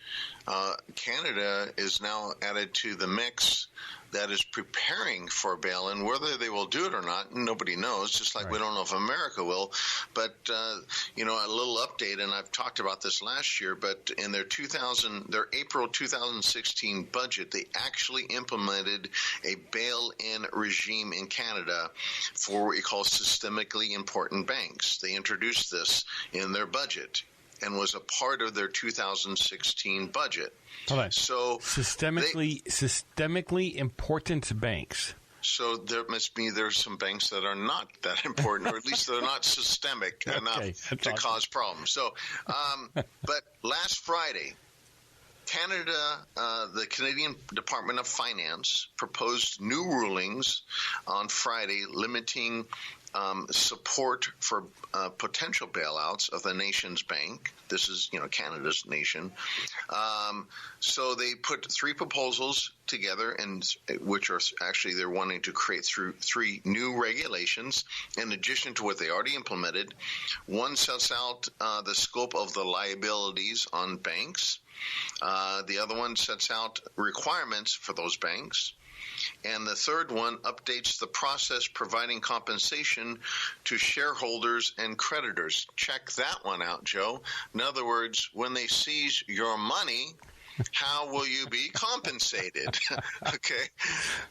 Canada is now added to the mix that is preparing for bail-in. Whether they will do it or not, nobody knows, just like we don't know if America will. But, a little update, and I've talked about this last year, but in their April 2016 budget, they actually implemented a bail-in regime in Canada for what we call systemically important banks. They introduced this in their budget and was a part of their 2016 budget. So systemically important banks. So there's some banks that are not that important, or at least they're not systemic enough to cause problems. So, but last Friday, Canada, the Canadian Department of Finance proposed new rulings on Friday limiting support for potential bailouts of the nation's bank. This is, Canada's nation. So they put three proposals together, and which are actually they're wanting to create through three new regulations in addition to what they already implemented. One sets out the scope of the liabilities on banks. The other one sets out requirements for those banks. And the third one updates the process providing compensation to shareholders and creditors. Check that one out, Joe. In other words, when they seize your money, how will you be compensated? Okay.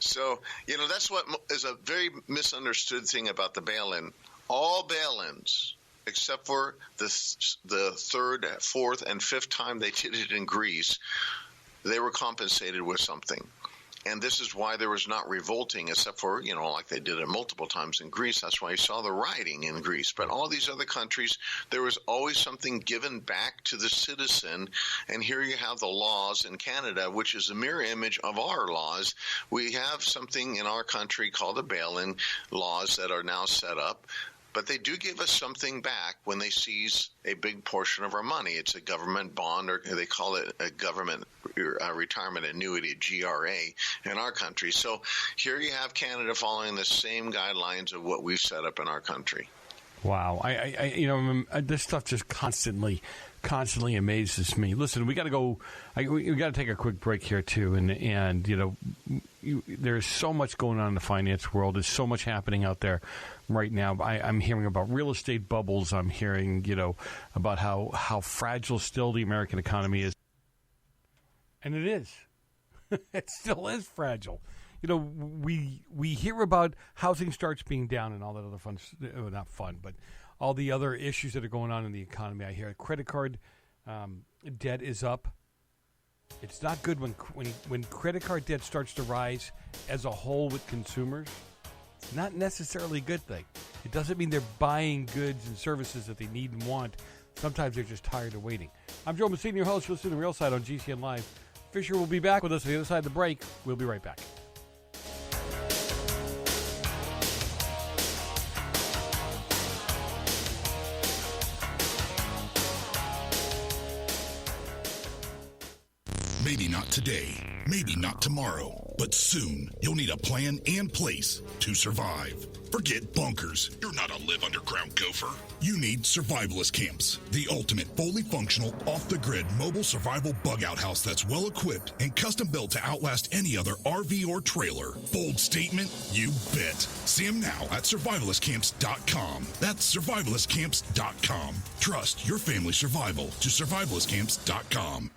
So, that's what is a very misunderstood thing about the bail-in. All bail-ins, except for the third, fourth, and fifth time they did it in Greece, they were compensated with something. And this is why there was not revolting, except for, like they did it multiple times in Greece. That's why you saw the rioting in Greece. But all these other countries, there was always something given back to the citizen. And here you have the laws in Canada, which is a mirror image of our laws. We have something in our country called the bail-in laws that are now set up. But they do give us something back when they seize a big portion of our money. It's a government bond, or they call it a government retirement annuity, GRA, in our country. So here you have Canada following the same guidelines of what we've set up in our country.
Wow. This stuff just constantly amazes me. Listen, we got to go. We got to take a quick break here too, and there's so much going on in the finance world. There's so much happening out there right now. I'm hearing about real estate bubbles. I'm hearing about how fragile still the American economy is, and it is. It still is fragile. We hear about housing starts being down and all that other fun, not fun, but all the other issues that are going on in the economy. I hear credit card debt is up. It's not good when credit card debt starts to rise as a whole with consumers. It's not necessarily a good thing. It doesn't mean they're buying goods and services that they need and want. Sometimes they're just tired of waiting. I'm Joe Messina, your host. Listen to The Real Side on GCN Live. Fischer will be back with us on the other side of the break. We'll be right back.
Maybe not today, maybe not tomorrow, but soon you'll need a plan and place to survive. Forget bunkers. You're not a live underground gopher. You need survivalist camps, the ultimate fully functional, off-the-grid mobile survival bug-out house that's well-equipped and custom-built to outlast any other RV or trailer. Bold statement? You bet. See them now at survivalistcamps.com. That's survivalistcamps.com. Trust your family's survival to survivalistcamps.com.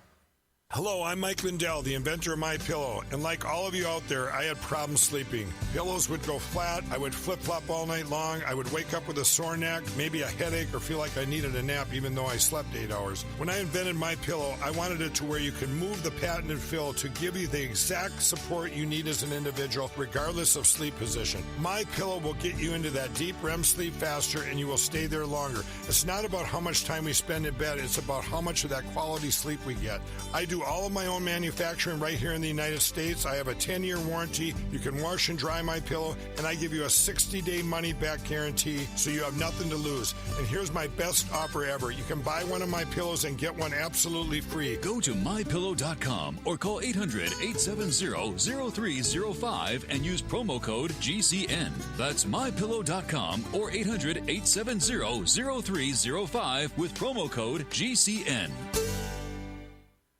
Hello, I'm Mike Lindell, the inventor of MyPillow, and like all of you out there, I had problems sleeping. Pillows would go flat, I would flip-flop all night long, I would wake up with a sore neck, maybe a headache, or feel like I needed a nap even though I slept 8 hours. When I invented MyPillow, I wanted it to where you can move the patented fill to give you the exact support you need as an individual, regardless of sleep position. MyPillow will get you into that deep REM sleep faster, and you will stay there longer. It's not about how much time we spend in bed, it's about how much of that quality sleep we get. I do all of my own manufacturing right here in the United States. I have a 10-year warranty. You can wash and dry my pillow, and I give you a 60-day money-back guarantee, so you have nothing to lose. And here's my best offer ever. You can buy one of my pillows and get one absolutely free.
Go to MyPillow.com or call 800-870-0305 and use promo code GCN. That's MyPillow.com or 800-870-0305 with promo code GCN.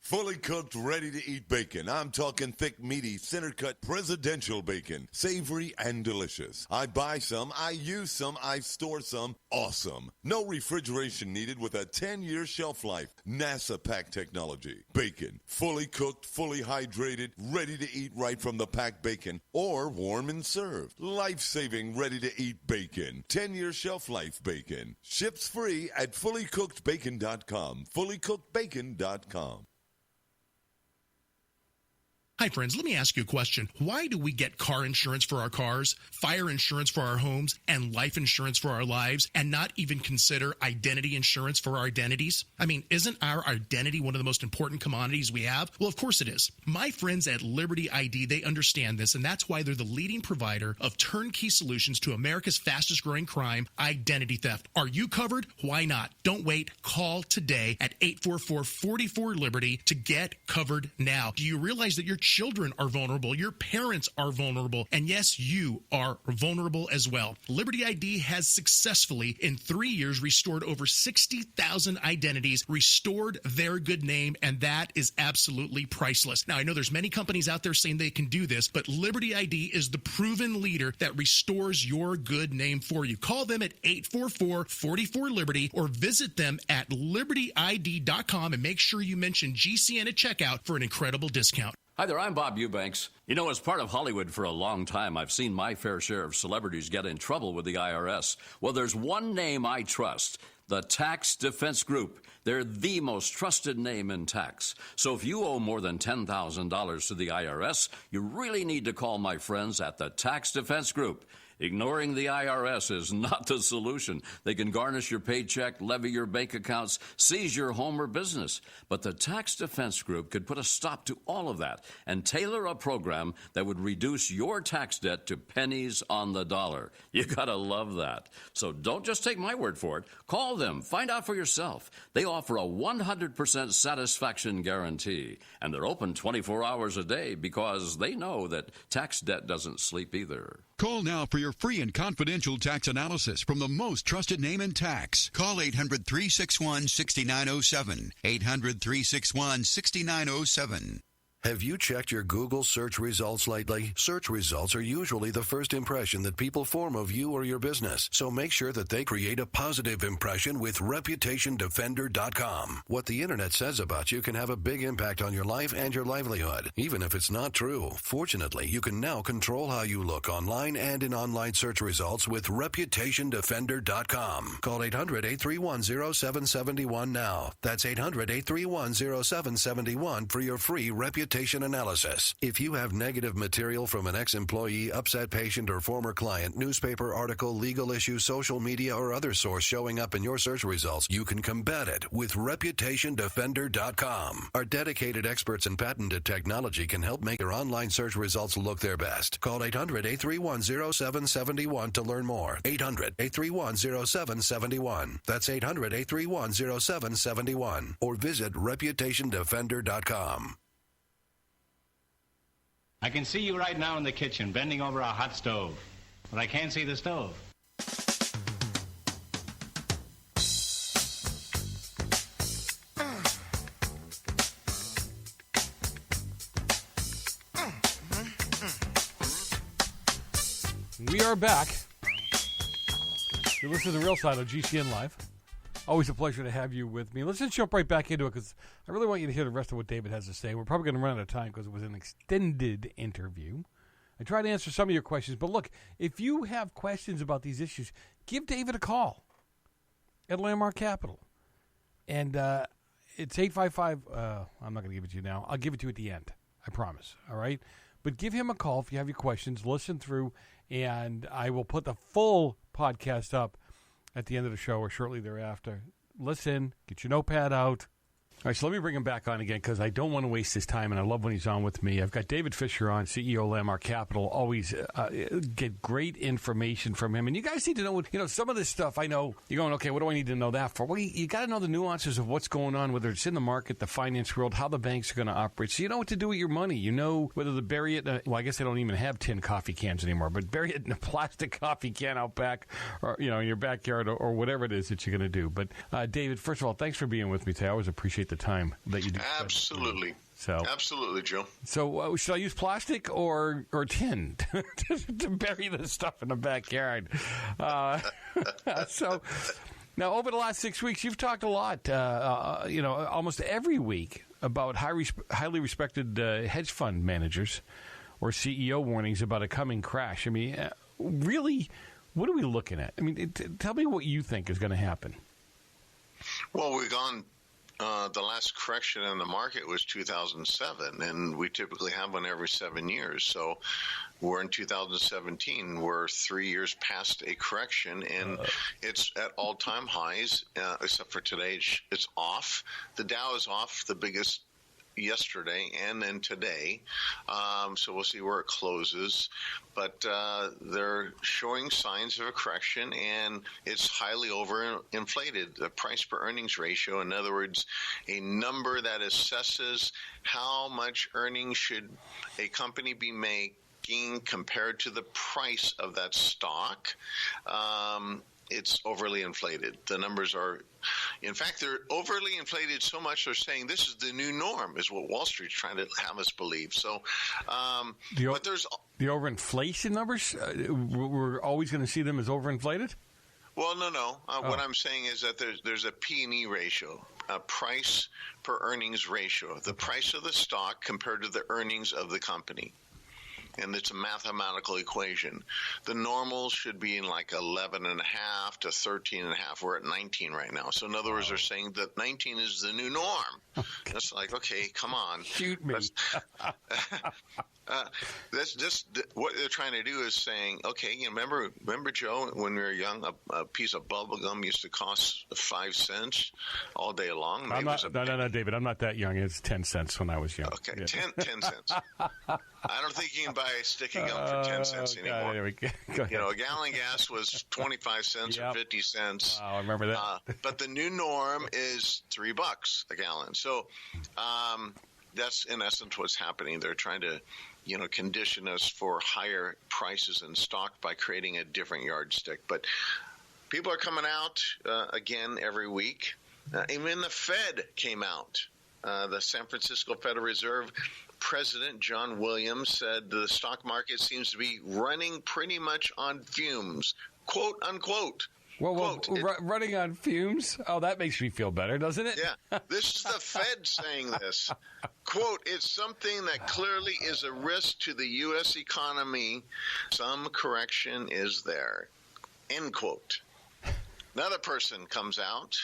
Fully cooked, ready-to-eat bacon. I'm talking thick, meaty, center-cut presidential bacon. Savory and delicious. I buy some, I use some, I store some. Awesome. No refrigeration needed with a 10-year shelf life. NASA pack technology. Bacon. Fully cooked, fully hydrated, ready to eat right from the packed bacon or warm and served. Life-saving, ready-to-eat bacon. 10-year shelf life bacon. Ships free at fullycookedbacon.com. Fullycookedbacon.com.
Hi, friends. Let me ask you a question. Why do we get car insurance for our cars, fire insurance for our homes, and life insurance for our lives, and not even consider identity insurance for our identities? I mean, isn't our identity one of the most important commodities we have? Well, of course it is. My friends at Liberty ID, they understand this, and that's why they're the leading provider of turnkey solutions to America's fastest-growing crime, identity theft. Are you covered? Why not? Don't wait. Call today at 844-44-LIBERTY to get covered now. Do you realize that your children are vulnerable, your parents are vulnerable, and yes, you are vulnerable as well. Liberty ID has successfully, in 3 years, restored over 60,000 identities, restored their good name, and that is absolutely priceless. Now, I know there's many companies out there saying they can do this, but Liberty ID is the proven leader that restores your good name for you. Call them at 844-44-LIBERTY or visit them at libertyid.com and make sure you mention GCN at checkout for an incredible discount.
Hi there, I'm Bob Eubanks. You know, as part of Hollywood for a long time, I've seen my fair share of celebrities get in trouble with the IRS. Well, there's one name I trust. The Tax Defense Group. They're the most trusted name in tax. So if you owe more than $10,000 to the IRS, you really need to call my friends at the Tax Defense Group. Ignoring the IRS is not the solution. They can garnish your paycheck, levy your bank accounts, seize your home or business. But the Tax Defense Group could put a stop to all of that and tailor a program that would reduce your tax debt to pennies on the dollar. You gotta love that. So don't just take my word for it. Call them. Find out for yourself. They offer a 100% satisfaction guarantee. And they're open 24 hours a day because they know that tax debt doesn't sleep either.
Call now for your free and confidential tax analysis from the most trusted name in tax. Call 800-361-6907. 800-361-6907.
Have you checked your Google search results lately? Search results are usually the first impression that people form of you or your business. So make sure that they create a positive impression with ReputationDefender.com. What the internet says about you can have a big impact on your life and your livelihood, even if it's not true. Fortunately, you can now control how you look online and in online search results with ReputationDefender.com. Call 800-831-0771 now. That's 800-831-0771 for your free reputation analysis. If you have negative material from an ex-employee, upset patient, or former client, newspaper article, legal issue, social media, or other source showing up in your search results, you can combat it with ReputationDefender.com. Our dedicated experts in patented technology can help make your online search results look their best. Call 800-831-0771 to learn more. 800-831-0771. That's 800-831-0771. Or visit ReputationDefender.com.
I can see you right now in the kitchen, bending over a hot stove. But I can't see the stove.
We are back. You're listening to The Real Side of GCN Live. Always a pleasure to have you with me. Let's just jump right back into it because I really want you to hear the rest of what David has to say. We're probably going to run out of time because it was an extended interview. I tried to answer some of your questions, but look, if you have questions about these issues, give David a call at Landmark Capital. And it's 855. I'm not going to give it to you now. I'll give it to you at the end. I promise. All right? But give him a call if you have your questions. Listen through, and I will put the full podcast up at the end of the show or shortly thereafter. Listen, get your notepad out. All right, so let me bring him back on again because I don't want to waste his time, and I love when he's on with me. I've got David Fischer on, CEO of Landmark Capital. Always get great information from him. And you guys need to know, some of this stuff I know. You're going, okay, what do I need to know that for? Well, you got to know the nuances of what's going on, whether it's in the market, the finance world, how the banks are going to operate. So you know what to do with your money. You know whether to bury it well, I guess they don't even have tin coffee cans anymore, but bury it in a plastic coffee can out back or, in your backyard or whatever it is that you're going to do. But, David, first of all, thanks for being with me today. I always appreciate the time that you do.
Absolutely. Absolutely, Joe.
So should I use plastic or tin to bury this stuff in the backyard? So now over the last 6 weeks, you've talked a lot, almost every week about highly respected hedge fund managers or CEO warnings about a coming crash. I mean, really, what are we looking at? I mean, tell me what you think is going to happen.
Well, we've gone. The last correction in the market was 2007, and we typically have one every 7 years. So we're in 2017. We're 3 years past a correction, and it's at all-time highs, except for today. It's off. The Dow is off the biggest yesterday and then today. So we'll see where it closes. But they're showing signs of a correction, and it's highly overinflated. The price per earnings ratio, in other words, a number that assesses how much earnings should a company be making compared to the price of that stock. It's overly inflated. The numbers are, in fact, they're overly inflated so much they're saying this is the new norm, is what Wall Street's trying to have us believe. So, but there's
the overinflation numbers. We're always going to see them as overinflated.
Well, no. What I'm saying is that there's a P&E ratio, a price per earnings ratio, the price of the stock compared to the earnings of the company. and it's a mathematical equation. The normal should be in like 11.5 to 13.5. We're at 19 right now. So in other words, they're saying that 19 is the new norm. It's like, okay, come on.
Shoot me.
What they're trying to do is saying, okay, you remember, Joe, when we were young, a piece of bubble gum used to cost 5 cents all day long.
No, David, I'm not that young. It's 10 cents when I was young.
Okay, yeah. 10 cents. I don't think you can buy a stick of gum for 10 cents anymore.
There we go. Go ahead.
A gallon of gas was 25 cents or 50 cents.
Oh, I remember that.
But the new norm is $3 a gallon. So that's in essence what's happening. They're trying to, condition us for higher prices in stock by creating a different yardstick. But people are coming out again every week. Even the Fed came out. The San Francisco Federal Reserve President John Williams said the stock market seems to be running pretty much on fumes, quote unquote.
Whoa, running on fumes? Oh, that makes me feel better, doesn't it?
Yeah. This is the Fed saying this. Quote, it's something that clearly is a risk to the U.S. economy. Some correction is there. End quote. Another person comes out.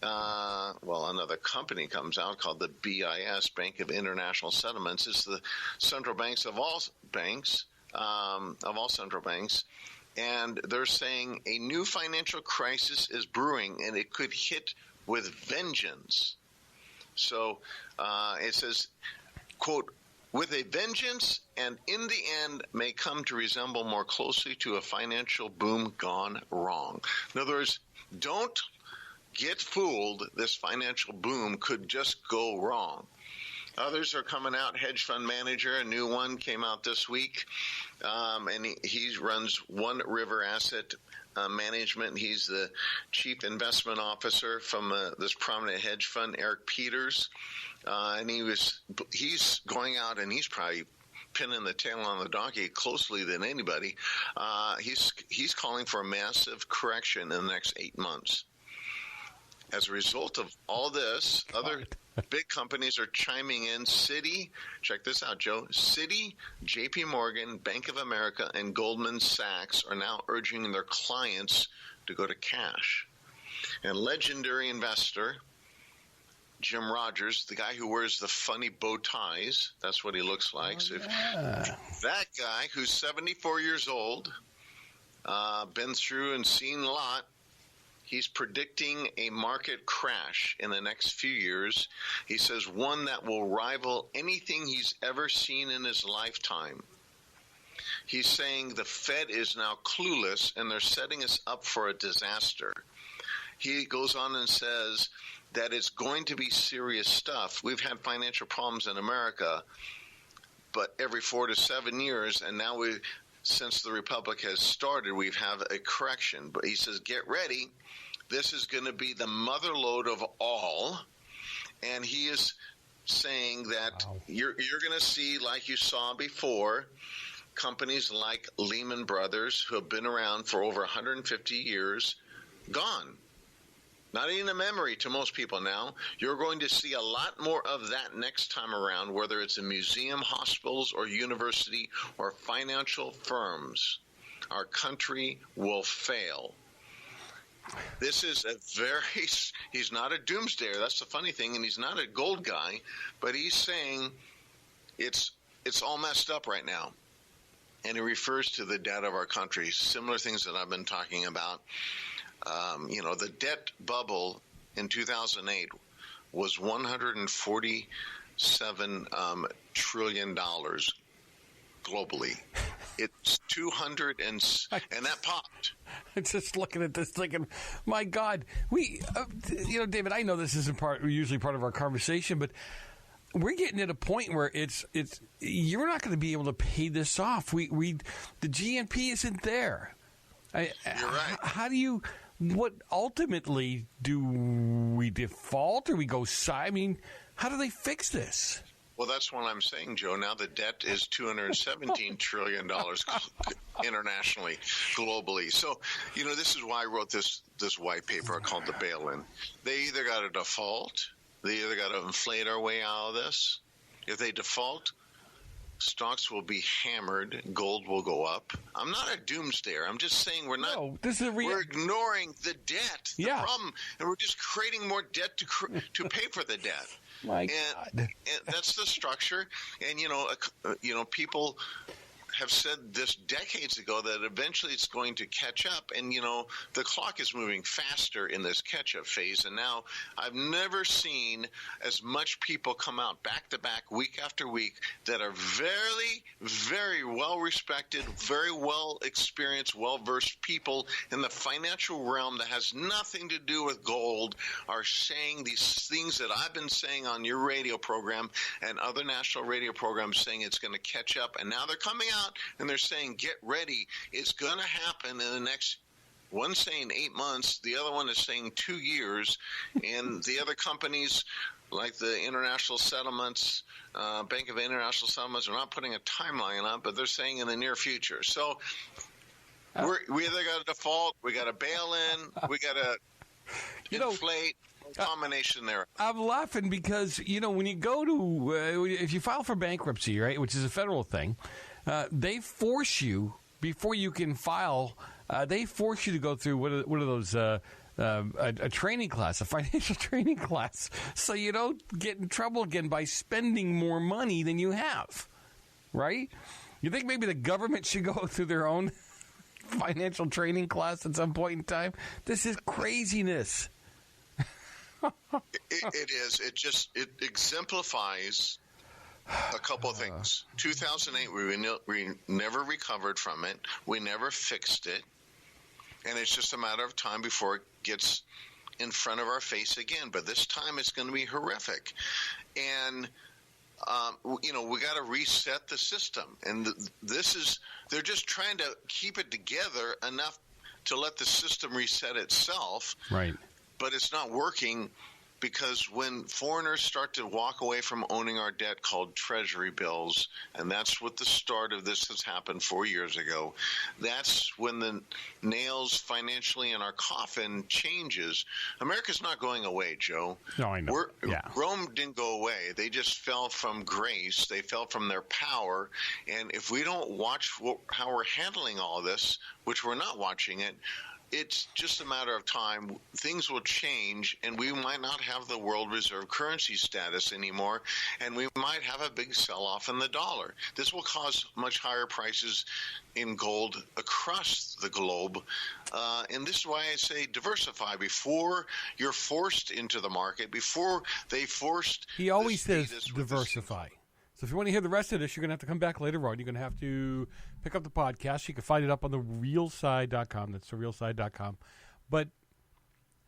Another company comes out called the BIS, Bank of International Settlements. It's the central banks of all banks, central banks. And they're saying a new financial crisis is brewing, and it could hit with vengeance. So it says, quote, with a vengeance, and in the end may come to resemble more closely to a financial boom gone wrong. In other words, don't get fooled. This financial boom could just go wrong. Others are coming out. Hedge fund manager, a new one came out this week, and he runs One River Asset Management. He's the chief investment officer from this prominent hedge fund, Eric Peters, and he's going out and he's probably pinning the tail on the donkey closely than anybody. He's calling for a massive correction in the next 8 months. As a result of all this, other big companies are chiming in. Citi, check this out, Joe. Citi, JP Morgan, Bank of America, and Goldman Sachs are now urging their clients to go to cash. And legendary investor Jim Rogers, the guy who wears the funny bow ties, that's what he looks like. That guy, who's 74 years old, been through and seen a lot, he's predicting a market crash in the next few years. He says one that will rival anything he's ever seen in his lifetime. He's saying the Fed is now clueless and they're setting us up for a disaster. He goes on and says that it's going to be serious stuff. We've had financial problems in America, but every 4 to 7 years, and now since the Republic has started, we've had a correction. But he says, get ready. This is going to be the mother lode of all. And he is saying that you're going to see, like you saw before, companies like Lehman Brothers, who have been around for over 150 years, gone. Not even a memory to most people now. You're going to see a lot more of that next time around, whether it's in museum, hospitals, or university, or financial firms. Our country will fail. This is he's not a doomsdayer. That's the funny thing, and he's not a gold guy, but he's saying it's all messed up right now. And he refers to the debt of our country, similar things that I've been talking about. The debt bubble in 2008 was $147 trillion globally. It's 200 and that popped.
Just looking at this, thinking, my God, David, I know this isn't usually part of our conversation, but we're getting at a point where it's you're not going to be able to pay this off. The GNP isn't there.
You're right.
What ultimately do we default or we go side? I mean, how do they fix this?
Well, that's what I'm saying, Joe. Now the debt is $217 trillion internationally, globally. So, this is why I wrote this white paper called the bail-in. They either got to default, they either got to inflate our way out of this. If they default, stocks will be hammered, gold will go up. I'm not a doomsdayer. I'm just saying we're ignoring the debt, the problem, and we're just creating more debt to pay for the debt.
God.
And that's the structure. And people have said this decades ago that eventually it's going to catch up, and the clock is moving faster in this catch-up phase. And now I've never seen as much people come out back to back, week after week, that are very, very well respected, very well experienced, well versed people in the financial realm that has nothing to do with gold are saying these things that I've been saying on your radio program and other national radio programs, saying it's going to catch up. And now they're coming out and they're saying, get ready. It's going to happen in the next, one saying 8 months, the other one is saying 2 years. And the other companies, like the international settlements, Bank of International Settlements, are not putting a timeline on it, but they're saying in the near future. So we either got to default, we got to bail in, we got to inflate. Combination there.
I'm laughing because, when you go to, if you file for bankruptcy, right, which is a federal thing, they force you, before you can file, they force you to go through what are those, a training class, a financial training class, so you don't get in trouble again by spending more money than you have, right? You think maybe the government should go through their own financial training class at some point in time? This is craziness.
It is. It exemplifies a couple of things. 2008, we never recovered from it. We never fixed it. And it's just a matter of time before it gets in front of our face again. But this time it's going to be horrific. And, we got to reset the system. And they're just trying to keep it together enough to let the system reset itself.
Right.
But it's not working, because when foreigners start to walk away from owning our debt called treasury bills, and that's what the start of this has happened 4 years ago, that's when the nails financially in our coffin changes. America's not going away, Joe.
No, I know.
Rome didn't go away. They just fell from grace. They fell from their power. And if we don't watch how we're handling all this, which we're not watching it, it's just a matter of time. Things will change, and we might not have the world reserve currency status anymore, and we might have a big sell-off in the dollar. This will cause much higher prices in gold across the globe, and this is why I say diversify before you're forced into the market, before they forced.
He always says diversify. So if you want to hear the rest of this, you're going to have to come back later on. You're going to have to pick up the podcast. You can find it up on therealside.com. That's therealside.com. But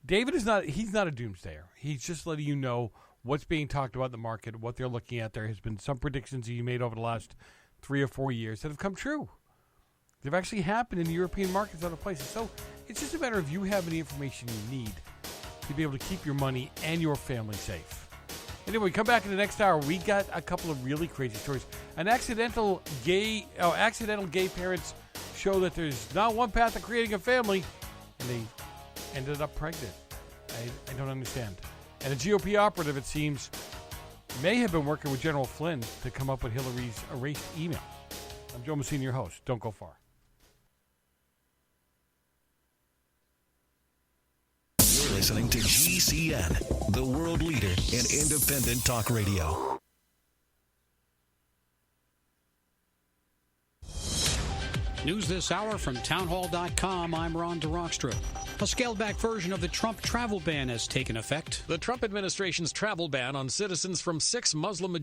David he's not a doomsdayer. He's just letting you know what's being talked about in the market, what they're looking at. There has been some predictions he made over the last 3 or 4 years that have come true. They've actually happened in the European markets and other places. So it's just a matter of you having the information you need to be able to keep your money and your family safe. Anyway, come back in the next hour. We got a couple of really crazy stories. Accidental gay parents show that there's not one path to creating a family, and they ended up pregnant. I don't understand. And a GOP operative, it seems, may have been working with General Flynn to come up with Hillary's erased email. I'm Joe Messina, your host. Don't go far.
You're listening to GCN, the world leader in independent talk radio.
News this hour from townhall.com. I'm Ron DeRockstra. A scaled-back version of the Trump travel ban has taken effect.
The Trump administration's travel ban on citizens from 6 Muslim